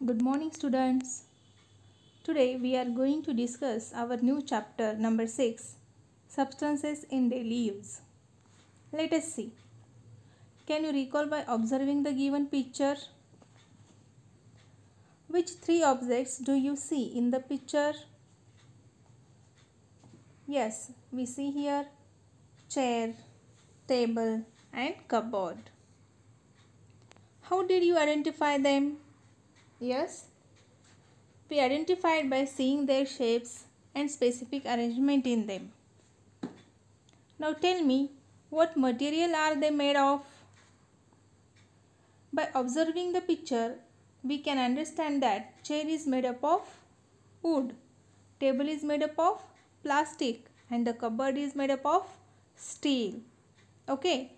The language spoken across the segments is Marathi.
Good morning, students. Today we are going to discuss our new chapter number 6, Substances in Daily Use. Let us see. Can you recall by observing the given picture? Which three objects do you see in the picture? Yes, we see here chair, table and cupboard. How did you identify them? Yes, we identified by seeing their shapes and specific arrangement in them. Now tell me, what material are they made of? By observing the picture, we can understand that chair is made up of wood, table is made up of plastic and the cupboard is made up of steel. Okay.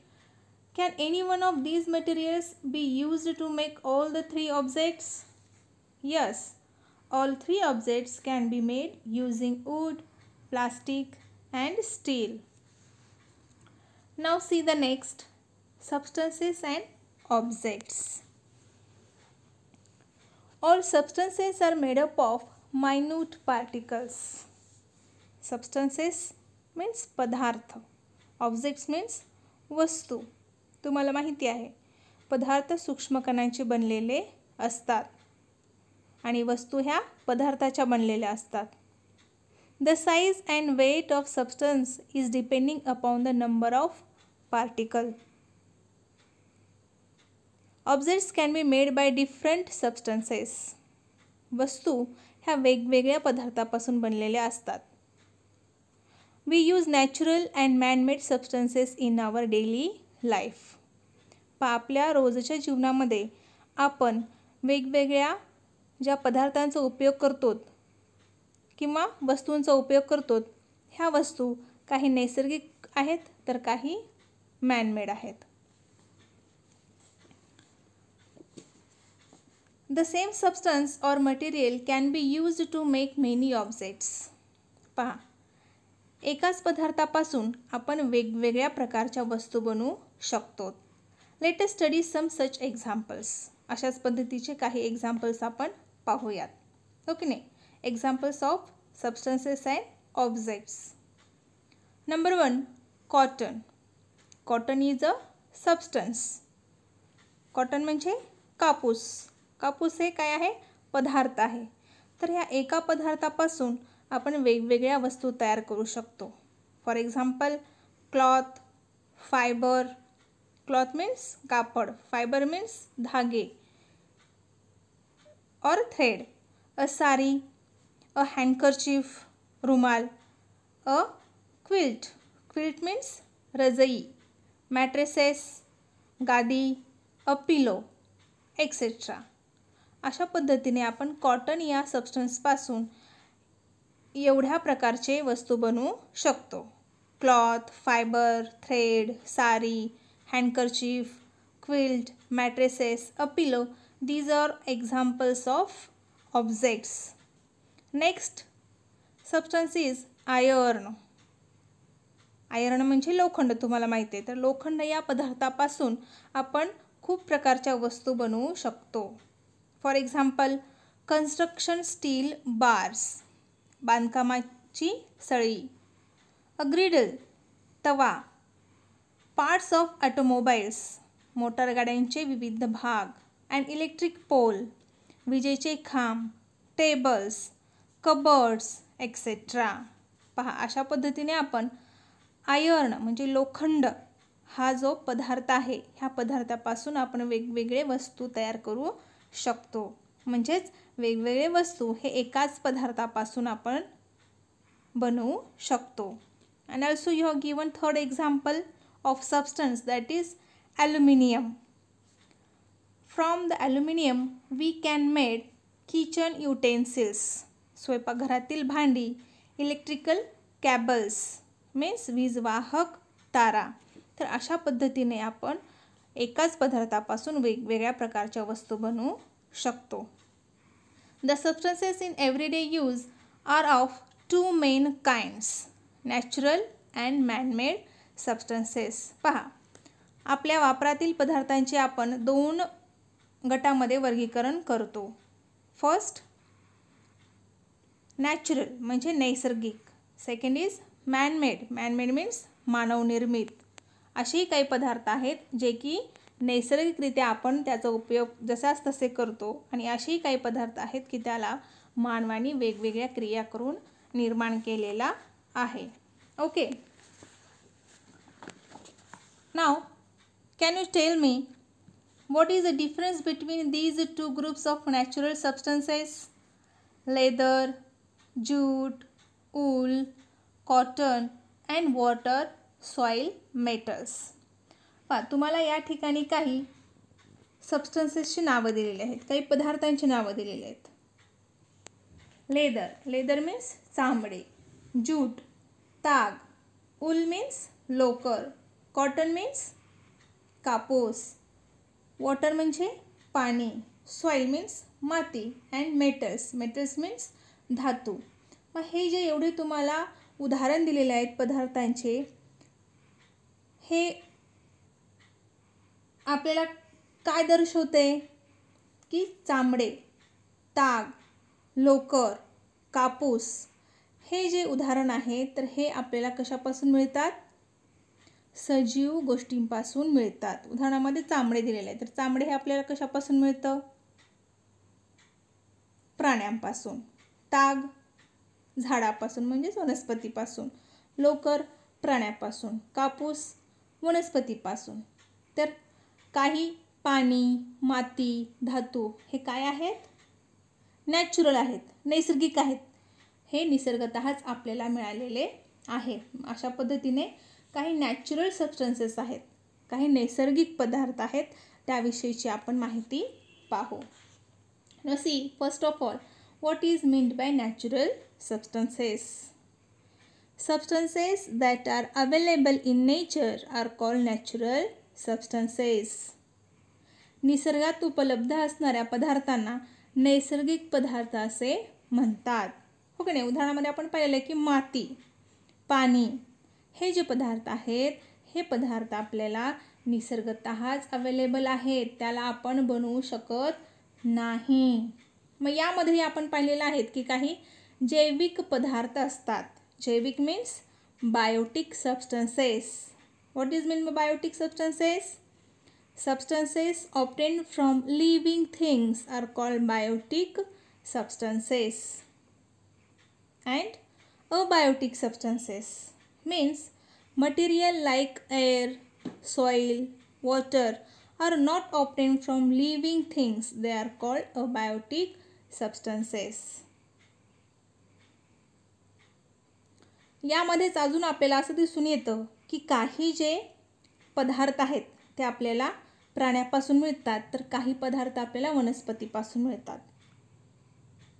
Can any one of these materials be used to make all the three objects? Yes, all three objects can be made using wood, plastic and steel. Now see the next, substances and objects. All substances are made up of minute particles. Substances means पदार्थ, objects means वस्तू. तुम्हाला माहिती आहे पदार्थ सूक्ष्म कणांचे बनलेले असतात आणि वस्तू ह्या पदार्थाच्या बनलेल्या असतात. The size and weight of substance is depending upon the number of particles. Objects can be made by different substances. वस्तू ह्या वेगवेगळ्या पदार्थापासून बनलेल्या असतात. We use natural and man-made substances in our daily life. आपल्या रोजच्या जीवनामध्ये आपण वेगवेगळ्या ज्या पदार्थांचा उपयोग करतो किंवा वस्तूंचा उपयोग करतो ह्या वस्तू काही नैसर्गिक आहेत तर काही मॅनमेड आहेत. The same substance or material can be used to make many objects. पहा, एकाच पदार्थापासून आपण वेगवेगळ्या प्रकारच्या वस्तू बनवू शकतो. Let us study some such examples. अशाच पद्धतीचे काही एक्झाम्पल्स आपण पाहूयात. ओके नाही, examples of substances and objects. Number 1, cotton. Cotton is a substance. Cotton म्हणजे कापूस. कापूस हे काय आहे? पदार्थ आहे. तर ह्या एका पदार्थापासून आपण वेगवेगळ्या वस्तू तयार करू शकतो. For example cloth, fibre. Cloth means कापड, फायबर मीन्स धागे और थ्रेड. अ सारी, अ हँडकरचीफ रुमाल, अ क्विल्ट. क्विल्ट मीन्स रजई. मॅट्रेसेस गादी, अ पिलो एक्सेट्रा. अशा पद्धतीने आपण कॉटन या सबस्टन्सपासून एवढ्या प्रकारचे वस्तू बनवू शकतो. क्लॉथ, फायबर, थ्रेड, सारी, handkerchief, quilt, mattresses, a pillow. These are examples of objects. Next substance is iron. Iron म्हणजे लोखंड. तुम्हाला माहिती आहे तर लोखंड या पदार्थापासून आपण खूप प्रकारच्या वस्तू बनवू शकतो. For example construction steel bars. बांधकामाची सळी. अ ग्रिडल, तवा. Parts of automobiles. मोटार गाड्यांचे विविध भाग. अँड इलेक्ट्रिक पोल, विजेचे खांब. Tables, cupboards etcetera. पहा, अशा पद्धतीने आपण आयर्न म्हणजे लोखंड हा जो पदार्थ आहे ह्या पदार्थापासून आपण वेगवेगळे वस्तू तयार करू शकतो. म्हणजेच वेगवेगळे वस्तू हे एकाच पदार्थापासून आपण बनवू शकतो. And also you have given third example of substance, that is aluminium. From the aluminium we can make kitchen utensils. स्वयंपाकघरातील भांडी. इलेक्ट्रिकल कॅबल्स मीन्स वीज वाहक तारा. तर अशा पद्धतीने आपण एकाच पदार्थापासून वेगवेगळ्या प्रकारच्या वस्तू बनवू शकतो. The substances in everyday use are of two main kinds, natural and man-made substances. पहा, आपल्या वापरातील पदार्थांचे आपण 2 गटामध्ये वर्गीकरण करतो. फर्स्ट नॅचरल म्हणजे नैसर्गिक, second is man-made, man-made means मानवनिर्मित. असेही काही पदार्थ आहेत जे की नैसर्गिकरित्या आपण त्याचा उपयोग जसाच तसे करतो, आणि असेही काही पदार्थ आहेत की त्याला मानवाने वेगवेगळ्या क्रिया करून निर्माण केलेला आहे. Okay, now can you tell me what is the difference between these two groups of natural substances? Leather, jute, wool, cotton and water, soil, metals. पहा, तुम्हाला या ठिकाणी काही सबस्टन्सेसची नावं दिलेली आहेत, काही पदार्थांची नावं दिलेली आहेत. लेदर, लेदर मीन्स चामडे. जूट, ताग. वूल मीन्स लोकर. कॉटन मीन्स कापूस. वॉटर म्हणजे पाणी. सॉईल मीन्स माती. अँड मेटल्स, मेटल्स मीन्स धातू. मग हे जे एवढे तुम्हाला उदाहरण दिलेले आहेत पदार्थांचे, हे आपल्याला काय दर्शवते की चामडे, ताग, लोकर, कापूस हे जे उदाहरण आहे तर हे आपल्याला कशापासून मिळतात? सजीव गोष्टींपासून मिळतात. उदाहरणामध्ये चामडे दिलेले आहे, तर चामडे हे आपल्याला कशापासून मिळतं? प्राण्यांपासून. ताग झाडापासून म्हणजेच वनस्पतीपासून. लोकर प्राण्यापासून. कापूस वनस्पतीपासून. तर काही पाणी, माती, धातू हे काय आहेत? नॅचरल आहेत, नैसर्गिक आहेत. हे निसर्गतःच आपल्याला मिळालेले आहे. अशा पद्धतीने काही नॅचरल सबस्टन्सेस आहेत, काही नैसर्गिक पदार्थ आहेत, त्याविषयीची आपण माहिती पाहू. Now see, first of all, what is meant by natural substances? Substances that are available in nature are called natural substances. निसर्गात उपलब्ध असणाऱ्या पदार्थांना नैसर्गिक पदार्थ असे म्हणतात. हो की नाही? उदाहरणामध्ये आपण पाहिलेलं आहे की माती, पाणी हे जे पदार्थ आहेत, हे पदार्थ आपल्याला निसर्गतःच अवेलेबल आहेत, त्याला आपण बनवू शकत नाही. मग यामध्ये आपण पाहिलेलं आहे की काही जैविक पदार्थ असतात. जैविक means biotic substances. What is mean by biotic substances? Substances obtained from living things are called biotic substances. And abiotic substances means material like air, soil, water are not obtained from living things. They are called abiotic substances. यामध्येच अजून आपल्याला असं दिसून येतं की काही जे पदार्थ आहेत ते आपल्याला प्राण्यापासून मिळतात, तर काही पदार्थ आपल्याला वनस्पतीपासून मिळतात.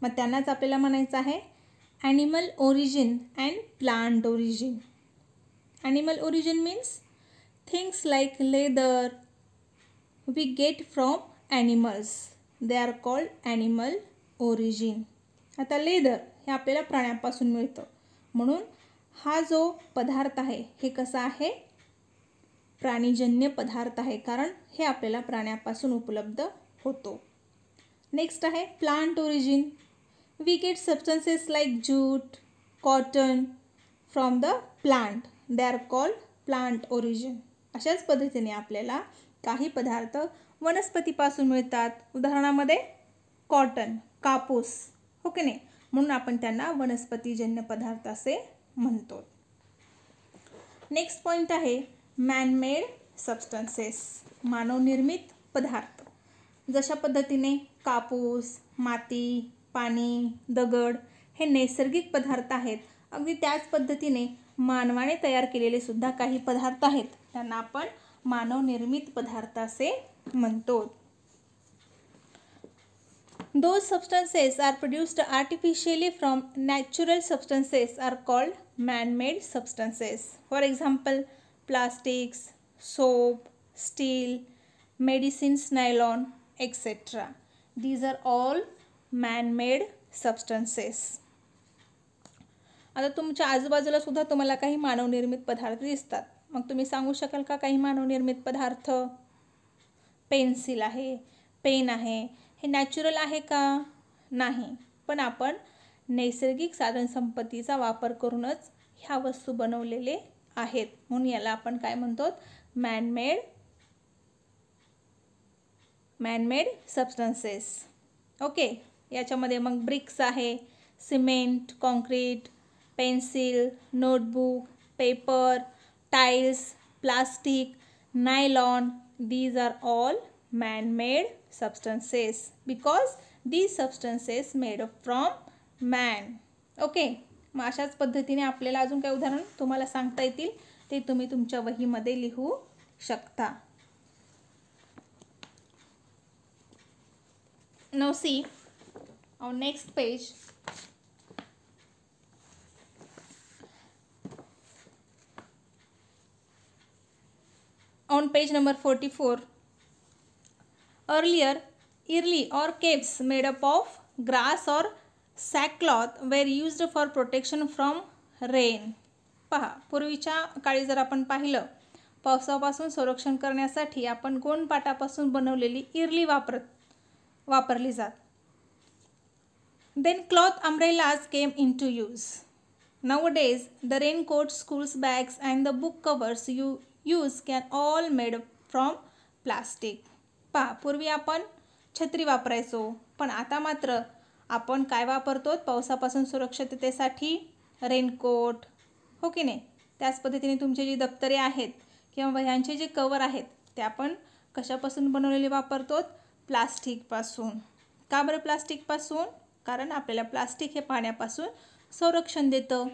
मग त्यांनाच आपल्याला म्हणायचं आहे animal origin and plant origin. Animal origin means things like leather we get from animals. They are called animal origin. आता लेदर हे आपल्याला प्राण्यापासून मिळतं, म्हणून हा जो पदार्थ आहे हे कसा आहे? प्राणीजन्य पदार्थ आहे, कारण हे आपल्याला प्राण्यापासून उपलब्ध होतो. नेक्स्ट आहे plant origin. We get substances like jute, cotton from the plant. They are called plant origin. अशाच पद्धतीने आपल्याला काही पदार्थ वनस्पतीपासून मिळतात. उदाहरणामध्ये कॉटन, कापूस. हो की नाही? म्हणून आपण त्यांना वनस्पतीजन्य पदार्थ असे म्हणतो. नेक्स्ट पॉईंट आहे मॅनमेड सबस्टन्सेस. मानवनिर्मित पदार्थ. जशा पद्धतीने कापूस, माती, पाणी, दगड हे नैसर्गिक पदार्थ आहेत, अगदी त्याच पद्धतीने मानवाने तयार केलेले सुद्धा काही पदार्थ आहेत, त्यांना आपण मानवनिर्मित पदार्थ असे म्हणतो. Those substances are produced artificially from natural substances are called man-made substances. For example, plastics, soap, steel, medicines, nylon, etc. These are all man-made substances. आता तुमच्या आजूबाजूला सुद्धा तुम्हाला काही मानवनिर्मित पदार्थ दिसतात. मग तुम्ही सांगू शकाल का काही मानवनिर्मित पदार्थ? पेन्सिल आहे, पेन आहे, हे नॅचरल आहे का? नाही, पण आपण नैसर्गिक साधनसंपत्तीचा वापर करूनच ह्या वस्तू बनवलेले आहेत, म्हणून याला आपण काय म्हणतो, मॅनमेड सबस्टन्सेस. ओके, याच्यामध्ये मग ब्रिक्स आहे, cement, concrete, pencil, notebook, paper, tiles, plastic, nylon. These are all man-made substances because these substances made up from man. Okay, मग अशाच पद्धतीने आपल्याला अजून काही उदाहरण तुम्हाला सांगता येतील, ते तुम्ही तुमच्या वहीमध्ये लिहू शकता. Now see on next page. On page number 44, earlier early or caves made up of grass or sackcloth were used for protection from rain. पहा, पूर्वीच्या काळी जर आपण पाहिलं, पावसापासून संरक्षण करण्यासाठी आपण गोणपाटापासून बनवलेली इरली वापरली जात. Then cloth umbrellas came into use. Nowadays the raincoats, school bags and the book covers you use can all made from plastic. पहा, पूर्वी आपण छत्री वापरायचो, पण आता मात्र आपण काय वापरतो, पावसापासून सुरक्षिततेसाठी रेनकोट, हो की नाही. त्याच पद्धतीने तुमचे जे दप्तरे आहेत किंवा वह्यांचे जे कवर आहेत ते आपण कशापासून बनवलेले वापरतो, प्लास्टिकपासून. का बरं प्लास्टिकपासून? कारण आपल्याला प्लास्टिक हे पाण्यापासून संरक्षण देतं.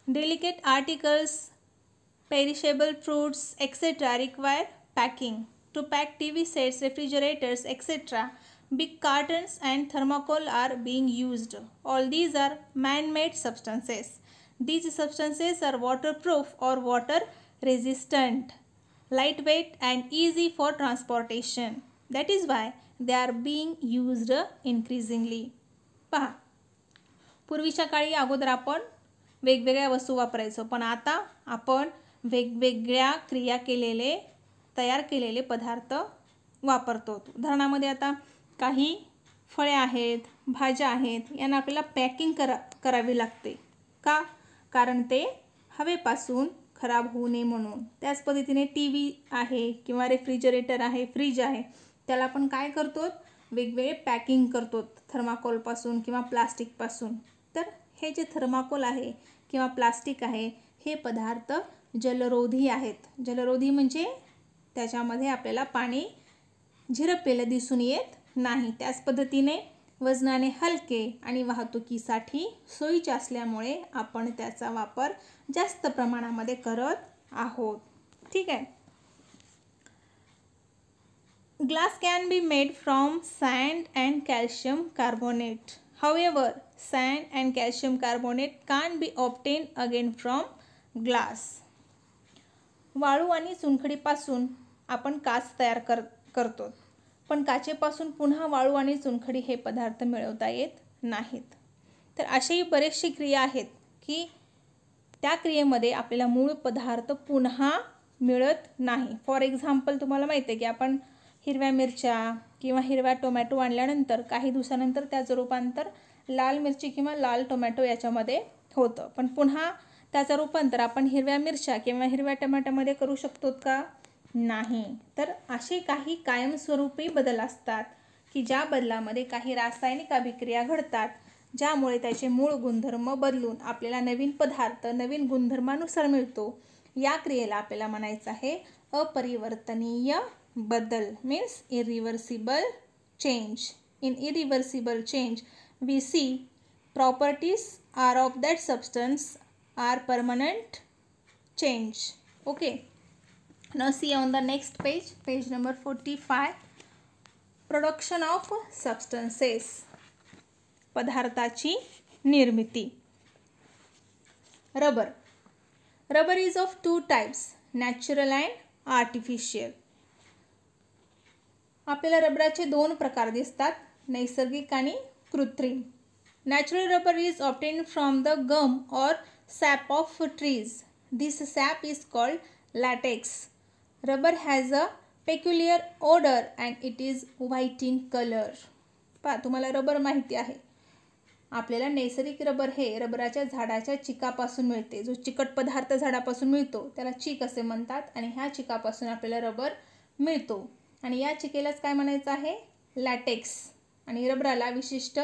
Delicate articles, perishable fruits etcetera require packing. To pack TV sets, refrigerators etc. Big cartons and thermocol are being used. All these are man-made substances. These substances are waterproof or water resistant, lightweight and easy for transportation. That is why they are being used increasingly. पहा, पूर्वीच्या काळी अगोदर आपण वेगवेगळ्या वस्तू वापरायचो, पण आता आपण वेगवेगळ्या क्रिया तयार केलेले पदार्थ वापरतो. उदाहरणामध्ये आता काही फळे आहेत, भाज्या आहेत, यांना आपल्याला पॅकिंग करावी लागते. का? कारण ते हवेपासून खराब होऊ नये म्हणून. त्याच पद्धतीने TV आहे किंवा रेफ्रिजरेटर आहे, फ्रीज आहे, त्याला आपण काय करतो, वेगवेगळे पॅकिंग करतो थर्माकोलपासून किंवा प्लास्टिकपासून. तर हे जे थर्माकोल आहे किंवा प्लास्टिक आहे, हे पदार्थ जलरोधी आहेत. जलरोधी म्हणजे त्याच्यामध्ये आपल्याला पाणी झिरपलेलं दिसून येत नाही. त्याच पद्धतीने वजनाने हलके आणि वाहतुकीसाठी सोयीचे असल्यामुळे आपण त्याचा वापर जास्त प्रमाणामध्ये करत आहोत. ठीक आहे. Glass can be made from sand and calcium carbonate. However, sand and calcium carbonate can't be obtained again from glass. वाळू आणि चुनखडीपासून आपण काच तयार करतो, पण काचेपासून पुन्हा वाळू आणि चुनखडी हे पदार्थ मिळवता येत नाहीत. तर अशाही बरेचशी क्रिया आहेत की त्या क्रियेमध्ये आपल्याला मूळ पदार्थ पुन्हा मिळत नाही. फॉर एक्झाम्पल, तुम्हाला माहिती आहे की आपण हिरव्या मिरच्या किंवा हिरव्या टोमॅटो आणल्यानंतर काही दिवसानंतर त्याचं रूपांतर लाल मिरची किंवा लाल टोमॅटो याच्यामध्ये होतं, पण पुन्हा त्याचं रूपांतर आपण हिरव्या मिरच्या किंवा हिरव्या टोमॅटोमध्ये करू शकतो का? नाही. तर असे काही कायमस्वरूपी बदल असतात की ज्या बदलामध्ये काही रासायनिक अभिक्रिया घडतात, ज्यामुळे त्याचे मूळ गुणधर्म बदलून आपल्याला नवीन पदार्थ नवीन गुणधर्मानुसार मिळतो. या क्रियेला आपल्याला म्हणायचं आहे अपरिवर्तनीय बदल, means irreversible change. In irreversible change, we see properties are of that substance are permanent change. Okay. Now see on the next page, page number 45, production of substances. पदार्थाची निर्मिती. Rubber. Rubber is of two types, natural and artificial. आपल्याला रबराचे दोन प्रकार दिसतात, नैसर्गिक आणि कृत्रिम. Natural rubber is obtained from the gum or sap of trees. This sap is called latex. Rubber has a peculiar odor and it is white in color. पहा, तुम्हाला रबर माहिती आहे. आपल्याला नैसर्गिक रबर हे रबराच्या झाडाच्या चिकापासून मिळते. जो चिकट पदार्थ झाडापासून मिळतो त्याला चिक असे म्हणतात आणि ह्या चिकापासून आपल्याला रबर मिळतो. आणि या चिकेलाच काय म्हणायचं आहे? लॅटेक्स. आणि रबराला विशिष्ट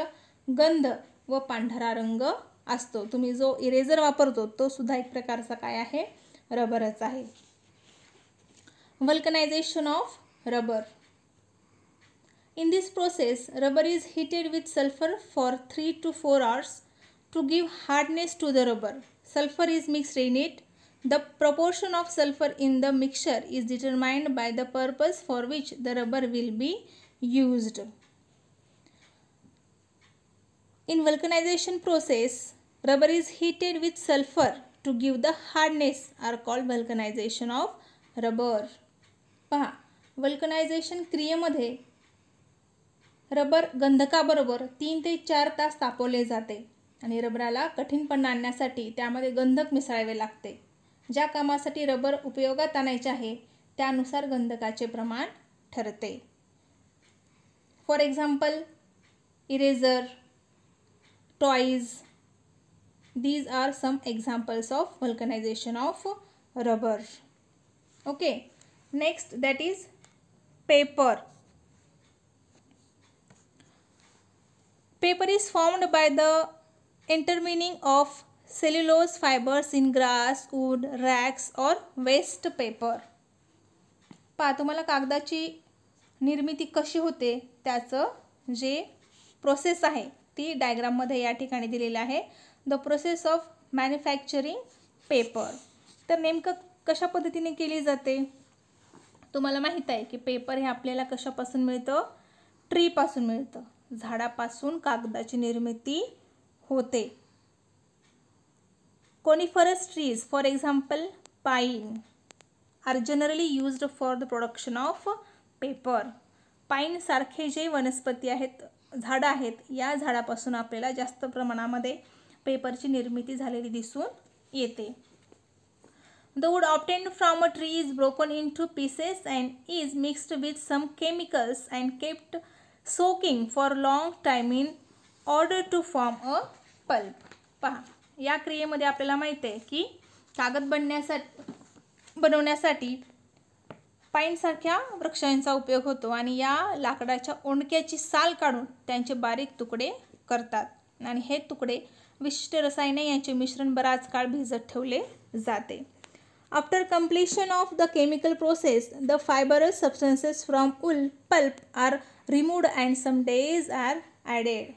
गंध व पांढरा रंग असतो. तुम्ही जो इरेझर वापरतो तो सुद्धा एक प्रकारचा काय आहे? रबरच आहे. Vulcanization of rubber. In this process, rubber is heated with sulfur for 3 to 4 hours to give hardness to the rubber. Sulfur is mixed in it. The proportion of sulfur in the mixture is determined by the purpose for which the rubber will be used. In vulcanization process, rubber is heated with sulfur to give the hardness are called vulcanization of rubber. पहा, वल्कनायझेशन क्रियेमध्ये रबर गंधकाबरोबर 3 ते 4 तास तापवले जाते आणि रबराला कठीणपणा आणण्यासाठी त्यामध्ये गंधक मिसळावे लागते. ज्या कामासाठी रबर उपयोगात आणायचे आहे त्यानुसार गंधकाचे प्रमाण ठरते. For example, eraser, toys, these are some examples of vulcanization of rubber. Okay, next that is paper. Paper is formed by the intermingling of cellulose fibers in grass, wood, rags or waste paper. पहा, तुम्हाला कागदाची निर्मिती कशी होते त्याचं जे प्रोसेस आहे ती डायग्राममध्ये या ठिकाणी दिलेलं आहे. The process of manufacturing paper. तर नेमकं कशा पद्धतीने केली जाते? तुम्हाला माहीत आहे की पेपर हे आपल्याला कशापासून मिळतं? ट्रीपासून मिळतं. झाडापासून कागदाची निर्मिती होते. Coniferous trees for example pine are generally used for the production of paper. Pine सारखे जे वनस्पती आहेत, झाडं आहेत, या झाडापासून आपल्याला जास्त प्रमाणामध्ये पेपरची निर्मिती झालेली दिसून येते. The wood obtained from a tree is broken into pieces and is mixed with some chemicals and kept soaking for long time in order to form a pulp. पहा, या क्रियेमध्ये आपल्याला माहिती आहे की कागद बनवण्यासाठी पाईनसारख्या वृक्षांचा उपयोग होतो आणि या लाकडाच्या ओंडक्याची साल काढून त्यांचे बारीक तुकडे करतात आणि हे तुकडे विशिष्ट रसायने यांचे मिश्रण बराच काळ भिजत ठेवले जाते. After completion of the chemical process, the fibrous substances from wool pulp are removed and some days are added.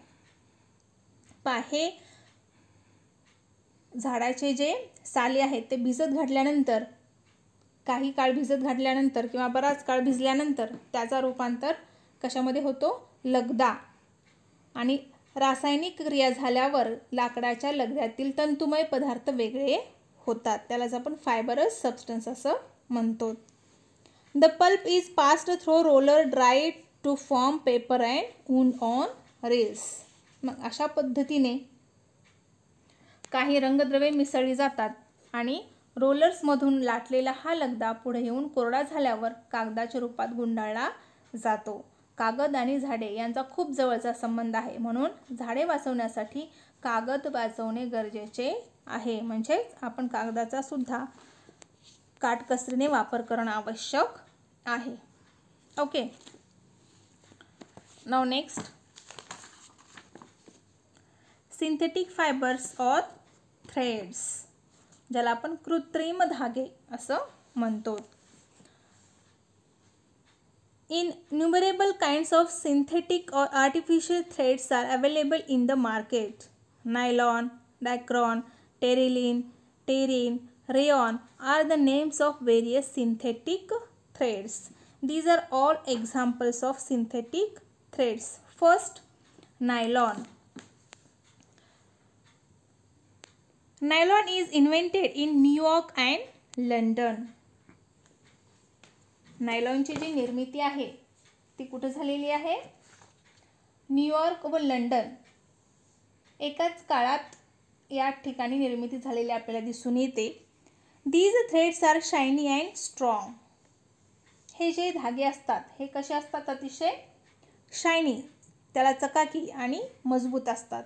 हे झाडाचे जे साली आहेत ते भिजत घातल्यानंतर, काही काळ भिजत घातल्यानंतर किंवा बराच काळ भिजल्यानंतर त्याचा रूपांतर कशामध्ये होतो? लगदा. आणि रासायनिक क्रिया झाल्यावर लाकडाच्या लगद्यातील तंतुमय पदार्थ वेगळे होतात. त्यालाच आपण फायबरस सबस्टन्स असं म्हणतो. The pulp is passed through roller dried to form paper and wound on reels. मग अशा पद्धतीने काही रंगद्रव्ये मिसळली जातात आणि रोलर्समधून लाटलेला हा लगदा पुढे येऊन कोरडा झाल्यावर कागदाच्या रूपात गुंडाळला जातो. कागद आणि झाडे यांचा खूप जवळचा संबंध आहे, म्हणून झाडे वाचवण्यासाठी कागद वाचवणे गरजेचे आहे. म्हणजेच आपण कागदाचा सुद्धा काटकसरीने वापर करणं आवश्यक आहे. Okay, now next, synthetic fibres और थ्रेड्स, ज्याला आपण कृत्रिम धागे असं म्हणतो. Innumerable kinds of synthetic or artificial threads are available in the market. Nylon, dacron, terylene, terine, rayon are the names of various synthetic threads. These are all examples of synthetic threads. First, nylon. Nylon is invented in New York and London. नायलॉनची जी निर्मिती आहे ती कुठे झालेली आहे? न्यूयॉर्क व लंडन एकाच काळात या ठिकाणी निर्मिती झालेली आपल्याला दिसून येते. These threads are shiny and strong. हे जे धागे असतात हे कसे असतात? अतिशय शायनी त्याला चकाकी आणि मजबूत असतात.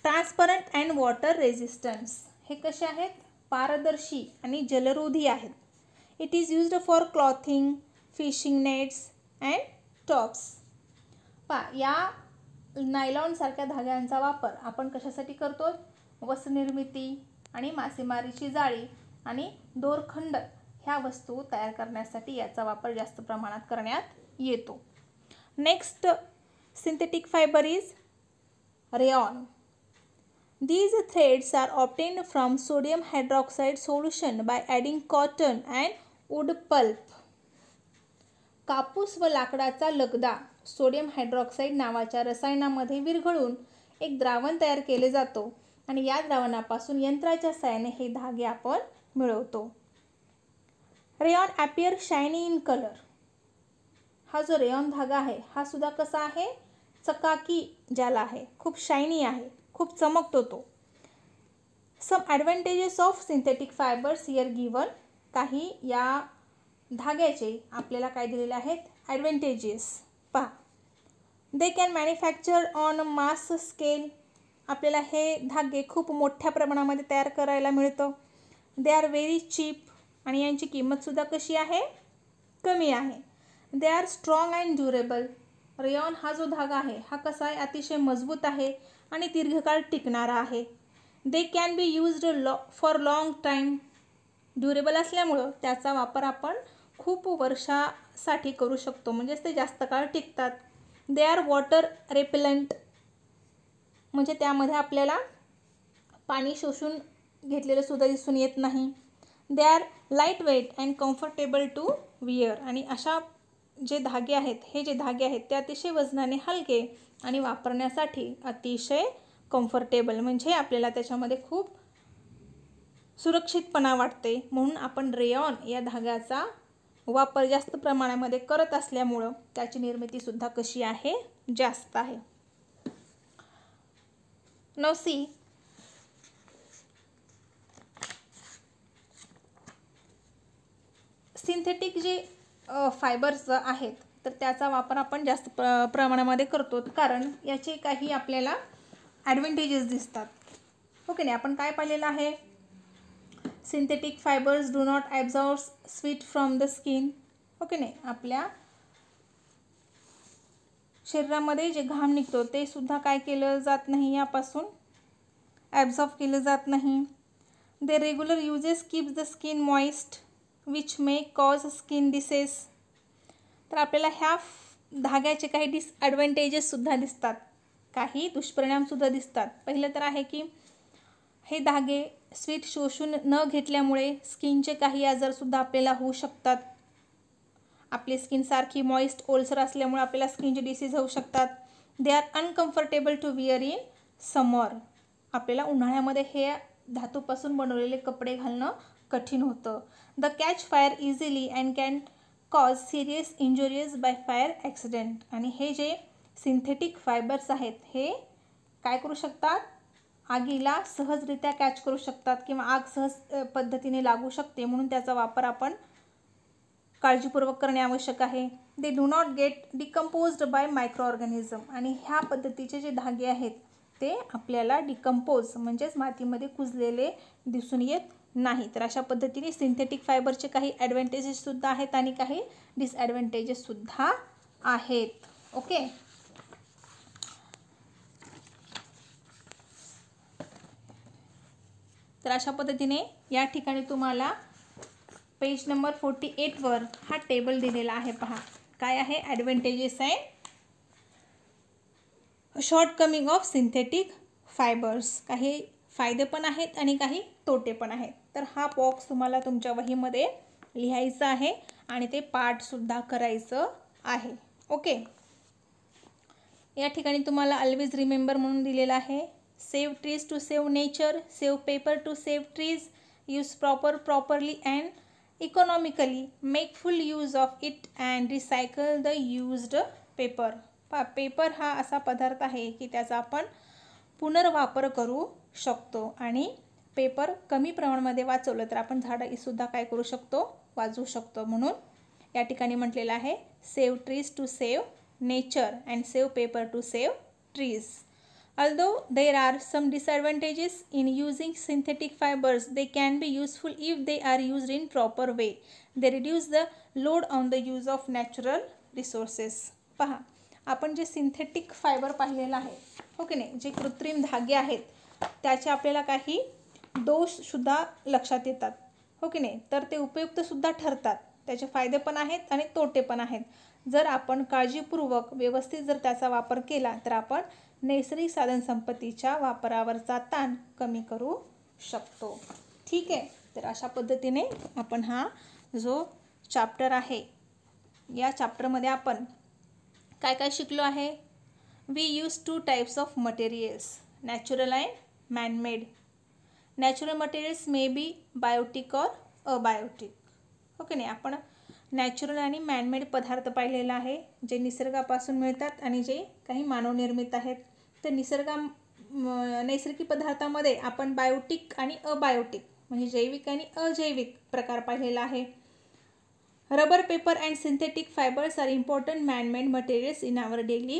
ट्रान्सपरंट अँड वॉटर रेझिस्टन्स, हे कसे आहेत? पारदर्शी आणि जलरोधी आहेत. It is used for clothing, fishing nets and tops. या नायलॉनसारख्या धाग्यांचा वापर आपण कशासाठी करतो? वस्त्रनिर्मिती आणि मासेमारीची जाळी आणि दोरखंड ह्या वस्तू तयार करण्यासाठी याचा वापर जास्त प्रमाणात करण्यात येतो. Next synthetic fibre is rayon. These threads are obtained from sodium hydroxide solution by adding cotton and wood pulp. कापूस व लाकडाचा लगदा सोडियम हायड्रॉक्साईड नावाच्या रसायनामध्ये विरघळून एक द्रावण तयार केले जातो आणि या द्रावणापासून यंत्राच्या साहाय्याने हे धागे आपण मिळवतो. Rayon appear shiny in color. हा जो रेयॉन धागा आहे हा सुद्धा कसा आहे? चकाकी ज्याला आहे, खूप शायनी आहे, खूप चमकतो तो. Some advantages of synthetic fibres here given. काही या धाग्याचे आपल्याला काय दिलेले आहेत? ॲडव्हांटेजेस पहा. They can manufacture on mass scale. आपल्याला हे धागे खूप मोठ्या प्रमाणामध्ये तयार करायला मिळतं. दे आर व्हेरी चीप, आणि यांची किंमतसुद्धा कशी आहे? कमी आहे. They are strong and durable. Rayon हा जो धागा आहे हा कसा आहे? अतिशय मजबूत आहे आणि दीर्घकाळ टिकणारा आहे. They can be used for long time. Durable असल्यामुळं त्याचा वापर आपण खूप वर्षासाठी करू शकतो, म्हणजेच ते जास्त काळ टिकतात. दे आर वॉटर रेपेलंट, म्हणजे त्यामध्ये आपल्याला पाणी शोषून घेतलेलं सुद्धा दिसून येत नाही. They are lightweight and comfortable to wear. आणि अशा जे धागे आहेत, हे जे धागे आहेत ते अतिशय वजनाने हलके आणि वापरण्यासाठी अतिशय कम्फर्टेबल, म्हणजे आपल्याला त्याच्यामध्ये खूप सुरक्षितपणा वाटते. म्हणून आपण रेयॉन या धाग्याचा वापर जास्त प्रमाणामध्ये करत असल्यामुळं त्याची निर्मितीसुद्धा कशी आहे? जास्त आहे. नाउ सी, सिंथेटिक जे फायबर्स आहेत तर त्याचा वापर आपण जास्त प्रमाणामध्ये करतो, कारण याचे काही आपल्याला ॲडव्हांटेजेस दिसतात. ओके नाही, आपण काय पाहिलेलं आहे? Synthetic fibres do not absorb sweet from the skin. Okay नाही, आपल्या शरीरामध्ये जे घाम निघतो ते सुद्धा काय केलं जात नाही, यापासून ॲब्झॉर्ब केलं जात नाही. The regular uses keeps the skin moist which may cause skin diseases. तर आपल्याला ह्या धाग्याचे काही डिसॲडव्हांटेजेससुद्धा दिसतात, काही दुष्परिणामसुद्धा दिसतात. पहिलं तर आहे की हे धागे स्वीट शोषून न घेतल्यामुळे स्किनचे काही आजारसुद्धा आपल्याला होऊ शकतात. आपली स्किन सारखी मॉइस्ट ओलसर असल्यामुळे आपल्याला स्किनचे डिसीज होऊ शकतात. They are uncomfortable to wear in summer. आपल्याला उन्हाळ्यामध्ये हे धातूपासून बनवलेले कपडे घालणं कठीण होतं. They catch fire easily and can cause serious injuries by fire accident. आणि हे जे सिंथेटिक फायबर्स आहेत हे काय करू शकतात? आगीला सहजरित्या कॅच करू शकतात किंवा आग सहज पद्धतीने लागू शकते, म्हणून त्याचा वापर आपण काळजीपूर्वक करणे आवश्यक आहे. They do not get decomposed by microorganism. आणि ह्या पद्धतीचे जे धागे आहेत ते आपल्याला डिकम्पोज म्हणजेच मातीमध्ये कुजलेले दिसून येत नाही. तर अशा पद्धतीने सिंथेटिक फायबरचे काही ॲडव्हांटेजेससुद्धा आहेत आणि काही डिसॲडव्हांटेजेससुद्धा आहेत. ओके, तर अशा पद्धतीने या ठिकाणी तुम्हाला पेज नंबर 48वर हा टेबल दिलेला आहे. पहा काय आहे? ॲडव्हांटेजेस आहे, शॉर्टकमिंग ऑफ सिंथेटिक फायबर्स. काही फायदे पण आहेत आणि काही तोटे पण आहेत. तर हा बॉक्स तुम्हाला तुमच्या वहीमध्ये लिहायचा आहे आणि ते पाठसुद्धा करायचं आहे. ओके, या ठिकाणी तुम्हाला ऑलवेज रिमेंबर म्हणून दिलेलं आहे. Save trees to save nature, save paper to save trees, use properly and economically, make full use of it and recycle the used paper. Paper हा असा पदार्थ आहे की त्याचा आपण पुनर्वापर करू शकतो आणि पेपर कमी प्रमाणामध्ये वाचवलं तर आपण झाडंसुद्धा काय करू शकतो? वाचवू शकतो. म्हणून या ठिकाणी म्हटलेलं आहे save trees to save nature and save paper to save trees. Although there are some disadvantages in using synthetic fibers, they can be useful if they are used in proper way. They reduce the load on the use of natural resources. पहा, आपण जे सिंथेटिक फायबर पाहिलेलं आहे, हो की नाही, जे कृत्रिम धागे आहेत त्याचे आपल्याला काही दोषसुद्धा लक्षात येतात, हो की नाही, तर ते उपयुक्तसुद्धा ठरतात. त्याचे फायदे पण आहेत आणि तोटे पण आहेत. जर आपण काळजीपूर्वक व्यवस्थित जर त्याचा वापर केला तर आपण नैसर्गिक साधनसंपत्तीच्या वापरावरचा ताण कमी करू शकतो. ठीक आहे. तर अशा पद्धतीने आपण हा जो चॅप्टर आहे या चॅप्टरमध्ये आपण काय काय शिकलो आहे. We use 2 types of materials, natural and manmade. Natural materials may be biotic or abiotic. Okay नाही, आपण नॅचरल आणि मॅनमेड पदार्थ पाहिलेला आहे, जे निसर्गापासून मिळतात आणि जे काही मानवनिर्मित आहेत. तर नैसर्गिक पदार्थामध्ये आपण बायोटिक आणि अबायोटिक म्हणजे जैविक आणि अजैविक प्रकार पाहिलेला आहे. Rubber, paper and synthetic fibres are important manmade materials in our daily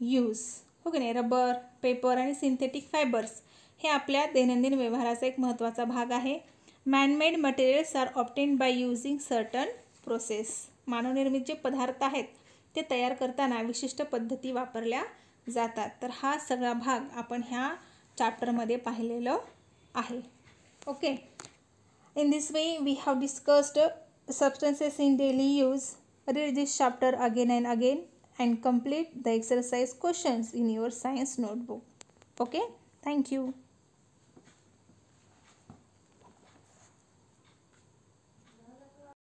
use. हो की नाही, रबर, पेपर आणि सिंथेटिक फायबर्स हे आपल्या दैनंदिन व्यवहाराचा एक महत्त्वाचा भाग आहे. Manmade materials are obtained by using certain process. मानवनिर्मित जे पदार्थ आहेत ते तयार करताना विशिष्ट पद्धती वापरल्या जातात. तर हा सगळा भाग आपण ह्या चॅप्टरमध्ये पाहिलेलं आहे. Okay. In this way we have discussed substances in daily use. Read this chapter again and again and complete the exercise questions in your science notebook. Okay, thank you.